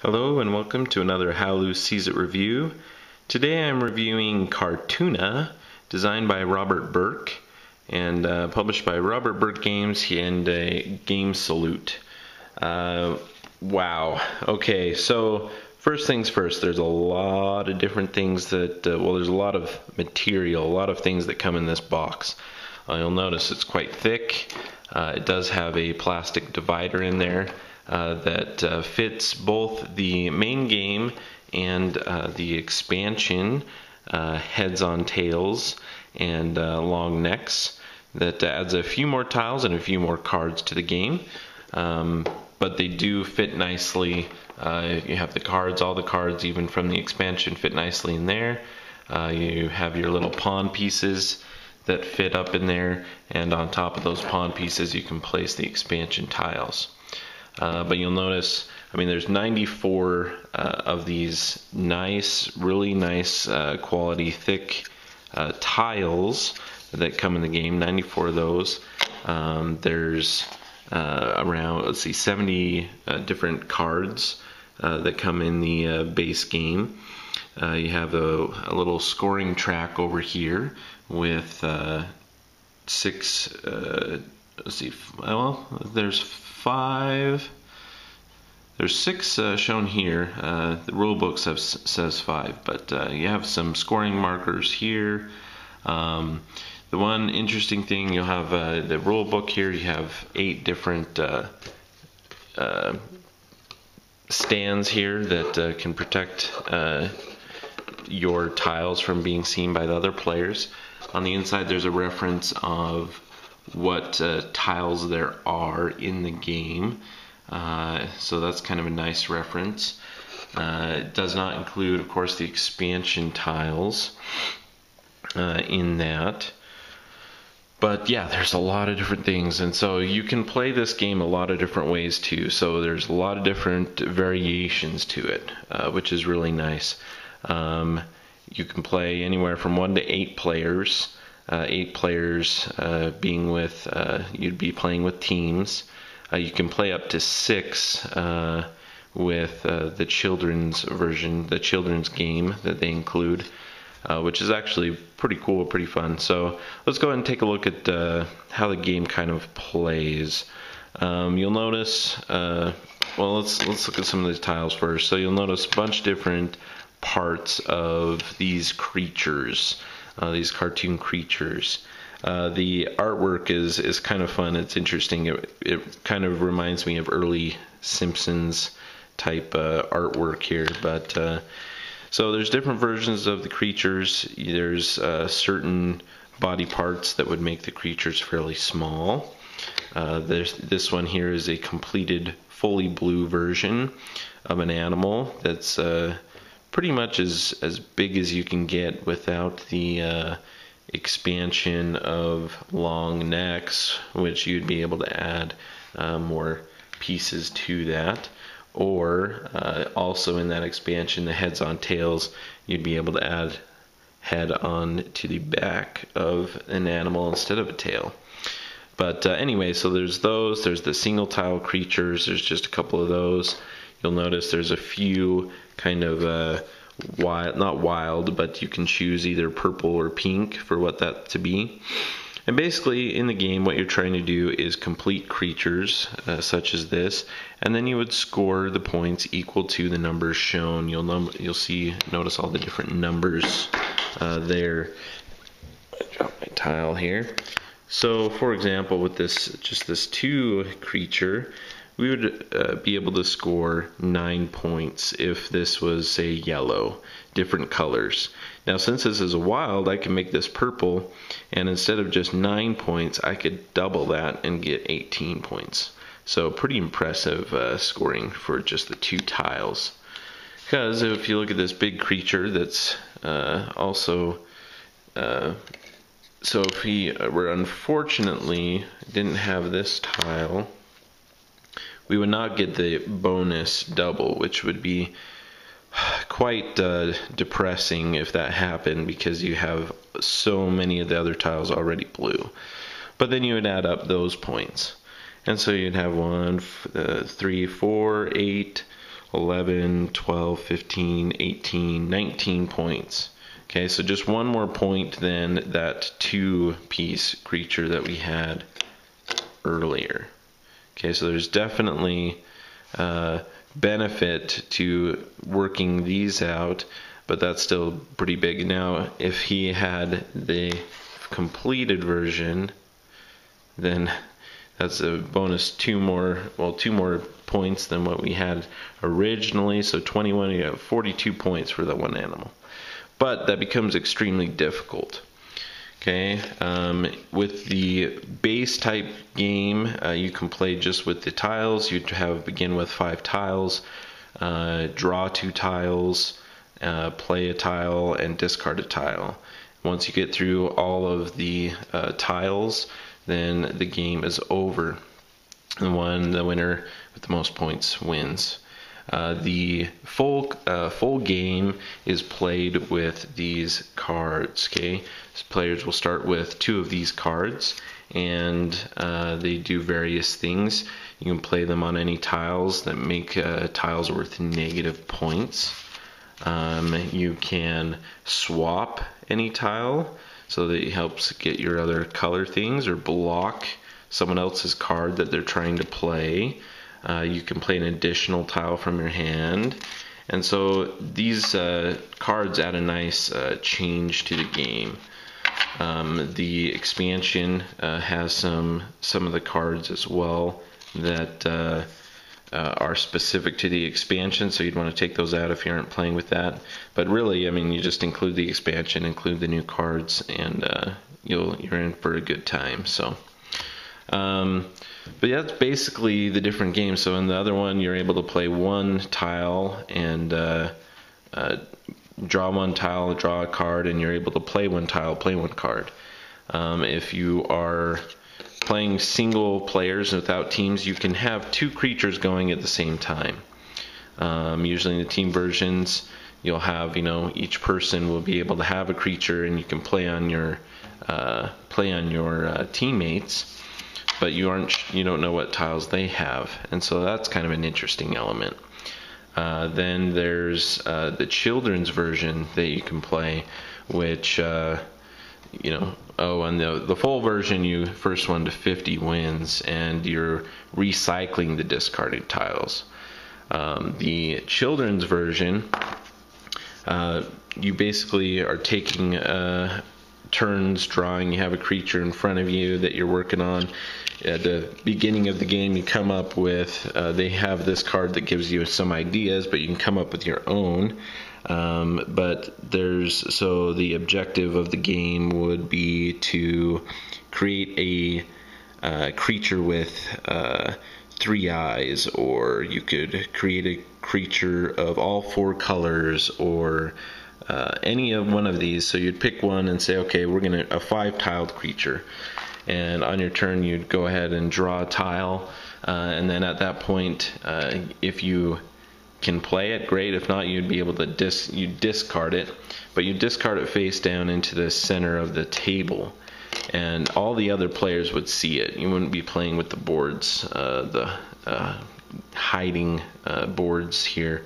Hello and welcome to another How Loose Sees It review. Today I'm reviewing Cartoona, designed by Robert Burke and published by Robert Burke Games and Game Salute. Wow. Okay, so first things first, there's a lot of different things that, there's a lot of material, a lot of things that come in this box. You'll notice it's quite thick. It does have a plastic divider in there that fits both the main game and the expansion heads on tails and long necks. That adds a few more tiles and a few more cards to the game, but they do fit nicely. You have the cards, all the cards even from the expansion fit nicely in there. You have your little pawn pieces that fit up in there, and on top of those pawn pieces you can place the expansion tiles. But you'll notice, there's 94 of these really nice quality thick tiles that come in the game, 94 of those. There's around, 70 different cards that come in the base game. You have a little scoring track over here with six, there's six shown here. The rule book says 5, but you have some scoring markers here. The one interesting thing, you'll have the rule book here, you have 8 different stands here that can protect your tiles from being seen by the other players. On the inside there's a reference of what tiles there are in the game, so that's kind of a nice reference. It does not include, of course, the expansion tiles in that, but yeah, there's a lot of different things, and so you can play this game a lot of different ways too. So there's a lot of different variations to it, which is really nice. You can play anywhere from 1 to 8 players. 8 players being with, you'd be playing with teams. You can play up to 6 with the children's version, the children's game that they include, which is actually pretty cool, pretty fun. So let's go ahead and take a look at how the game kind of plays. You'll notice, let's look at some of the tiles first. So you'll notice a bunch of different parts of these creatures, these cartoon creatures. The artwork is kind of fun. It's interesting. It kind of reminds me of early Simpsons type artwork here. But so there's different versions of the creatures. There's certain body parts that would make the creatures fairly small. This one here is a completed fully blue version of an animal that's pretty much as big as you can get without the expansion of long necks, which you'd be able to add more pieces to that. Or also in that expansion, the heads on tails, you'd be able to add head on to the back of an animal instead of a tail. But anyway, so there's those. There's the single tile creatures. There's just a couple of those. You'll notice there's a few kind of not wild, but you can choose either purple or pink for what that to be. And basically in the game what you're trying to do is complete creatures such as this, and then you would score the points equal to the numbers shown. You'll notice all the different numbers there. I dropped my tile here. So for example, with this 2 creature, we would be able to score 9 points if this was, say, yellow, different colors. Now, since this is a wild, I can make this purple, and instead of just 9 points, I could double that and get 18 points. So pretty impressive scoring for just the 2 tiles. Because if you look at this big creature that's also... so if we were unfortunately didn't have this tile, we would not get the bonus double, which would be quite depressing if that happened, because you have so many of the other tiles already blue. But then you would add up those points, and so you'd have 1, 3, 4, 8, 11, 12, 15, 18, 19 points. Okay, so just one more point than that 2-piece creature that we had earlier. Okay, so there's definitely benefit to working these out, but that's still pretty big. Now, if he had the completed version, then that's a bonus two more points than what we had originally. So 21, you have 42 points for that one animal. But that becomes extremely difficult. Okay, with the base type game, you can play just with the tiles. You'd begin with 5 tiles, draw 2 tiles, play a tile, and discard a tile. Once you get through all of the tiles, then the game is over. The winner with the most points wins. The full game is played with these cards. Okay, so players will start with 2 of these cards, and they do various things. You can play them on any tiles that make tiles worth negative points. You can swap any tile, so that it helps get your other color things, or block someone else's card that they're trying to play. You can play an additional tile from your hand, and so these cards add a nice change to the game. The expansion has some of the cards as well that are specific to the expansion, so you'd want to take those out if you aren't playing with that. But really, I mean, you just include the expansion, include the new cards, and you're in for a good time. So. But yeah, that's basically the different games. So in the other one, you're able to play 1 tile and draw 1 tile, draw a card, and you're able to play 1 tile, play 1 card. If you are playing single players without teams, you can have 2 creatures going at the same time. Usually in the team versions, you'll have, each person will be able to have a creature, and you can play on your teammates. But you don't know what tiles they have, and so that's kind of an interesting element. Then there's the children's version that you can play, which and the full version, you first 1 to 50 wins, and you're recycling the discarded tiles. The children's version, you basically are taking turns drawing. You have a creature in front of you that you're working on. At the beginning of the game, you come up with, they have this card that gives you some ideas, but you can come up with your own. But the objective of the game would be to create a creature with 3 eyes, or you could create a creature of all 4 colors, or any of one of these. So you'd pick one and say, okay, we're going to a 5-tiled creature. And on your turn, you'd go ahead and draw a tile, and then at that point, if you can play it, great. If not, you'd be able to discard it, but you discard it face down into the center of the table, and all the other players would see it. You wouldn't be playing with the boards, the hiding boards here.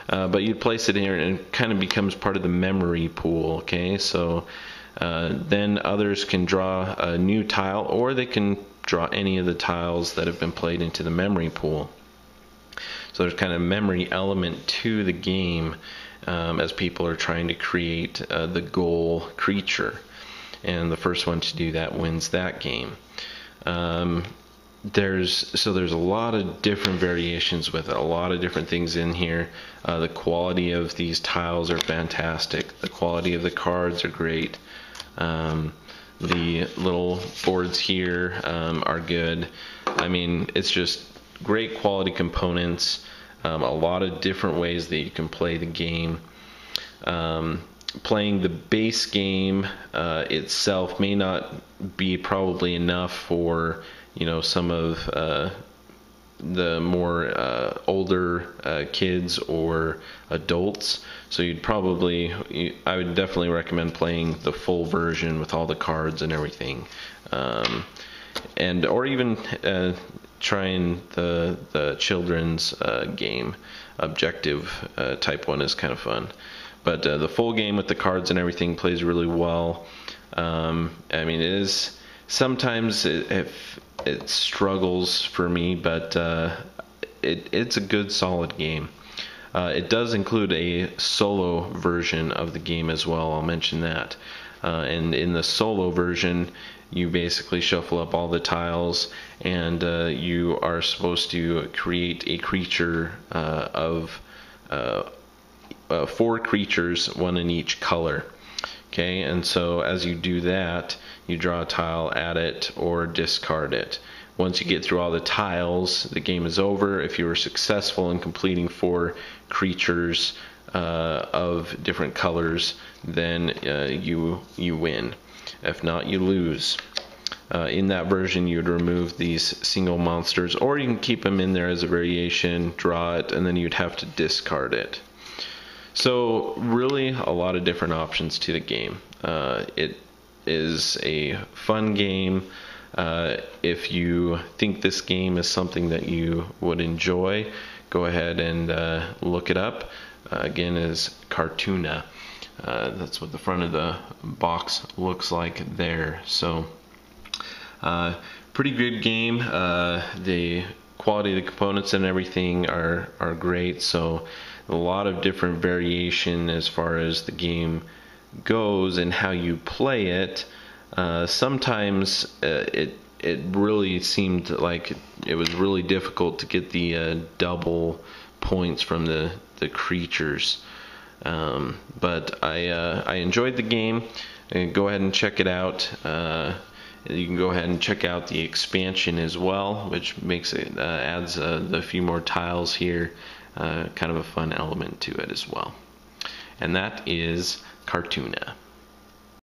But you'd place it here, and it kind of becomes part of the memory pool. Okay, so then others can draw a new tile, or they can draw any of the tiles that have been played into the memory pool. So there's kind of a memory element to the game as people are trying to create the goal creature, and the first one to do that wins that game. There's a lot of different variations with it, a lot of different things in here. The quality of these tiles are fantastic. The quality of the cards are great. The little boards here are good. I mean, it's just great quality components. A lot of different ways that you can play the game. Playing the base game itself may not be probably enough for some of the more older kids or adults. So I would definitely recommend playing the full version with all the cards and everything, or even trying the children's game. Objective type one is kind of fun. But the full game with the cards and everything plays really well. I mean, it is sometimes it struggles for me, but it's a good, solid game. It does include a solo version of the game as well. I'll mention that. And in the solo version, you basically shuffle up all the tiles, and you are supposed to create a creature of 4 creatures, one in each color. Okay, and so as you do that, you draw a tile, add it, or discard it. Once you get through all the tiles, the game is over. If you were successful in completing 4 creatures of different colors, then you win. If not, you lose. In that version, you would remove these single monsters, or you can keep them in there as a variation, draw it, and then you'd have to discard it. So really a lot of different options to the game. It is a fun game. If you think this game is something that you would enjoy, go ahead and look it up. Again, is Cartoona. That's what the front of the box looks like there. So pretty good game. The quality of the components and everything are great. So a lot of different variation as far as the game goes and how you play it. Sometimes it really seemed like it was really difficult to get the double points from the creatures. But I enjoyed the game. Go ahead and check it out. You can go ahead and check out the expansion as well, which makes it adds a few more tiles here. Kind of a fun element to it as well. And that is Cartoona.